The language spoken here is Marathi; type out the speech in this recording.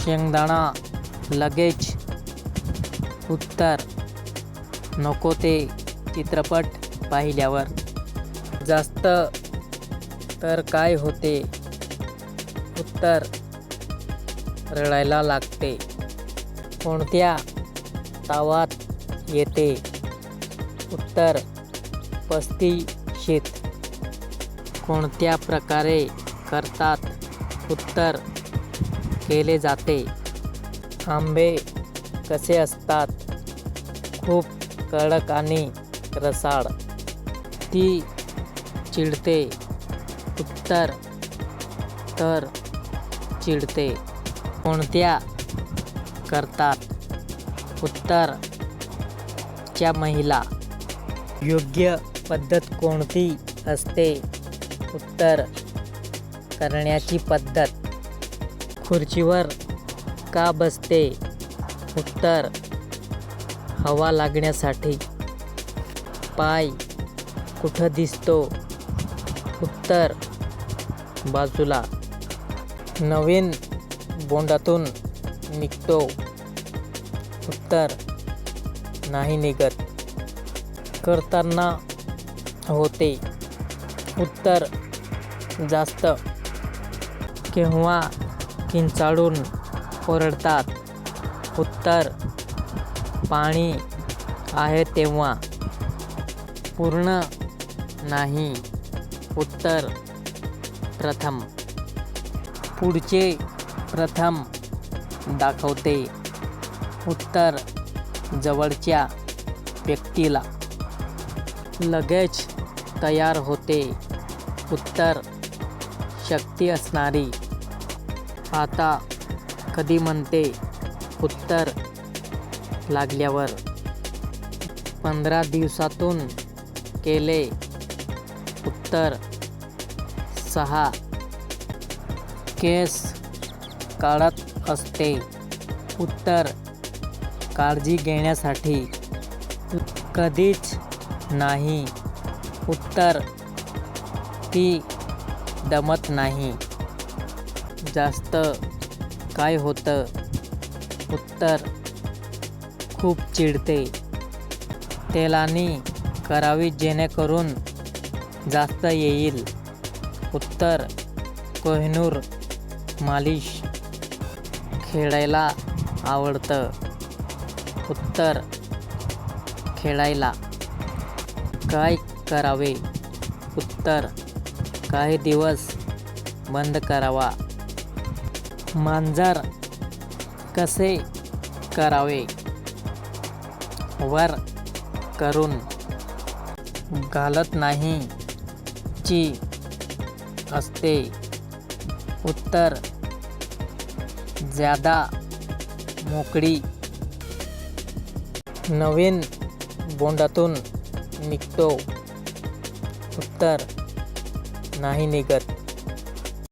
शेंगदाणा लगेच. उत्तर नको ते चित्रपट पाहिल्यावर. जास्त तर काय होते? उत्तर रडायला लागते. कोणत्या तावात येते? उत्तर पस्तीशीत. कोणत्या प्रकारे करतात? उत्तर केले जाते. आंबे कसे असतात? खूप कडक आणि रसाळ. ती चिडते. उत्तर तर चिडते. कोणत्या करतात? उत्तर च्या महिला. योग्य पद्धत कोणती असते? उत्तर करण्याची पद्धत. खुर्चीवर का बसते? उत्तर हवा लागण्यासाठी. पाय कुठं दिसतो? उत्तर बाजूला. नवीन बोंडातून निघतो. उत्तर नाही निघत. करताना होते. उत्तर जास्त. केव्हा किंचाळून ओरडतात? उत्तर पाणी आहे तेव्हा. पूर्ण नाही. उत्तर प्रथम. पुढचे प्रथम दाखवते. उत्तर जवळच्या व्यक्तीला. लगेच तयार होते. उत्तर शक्ती असणारी. आता कधी म्हणते? उत्तर लागल्यावर. 15 दिवसातून केले. उत्तर 6. केस काढत असते. उत्तर काळजी घेण्यासाठी. कधीच नाही. उत्तर ती दमत नाही. जास्त काय होतं? उत्तर खूप चिडते. तेलाने करावी जेणेकरून जास्त येईल. उत्तर कोहिनूर मालिश. खेळायला आवडतं. उत्तर खेळायला. काय करावे? उत्तर काही दिवस बंद करावा. मांजर कसे करावे? वर करून. घालत नाही. ची असते. उत्तर ज्यादा मोकळी. नवीन बोंडातून निघतो. उत्तर नाही निघत.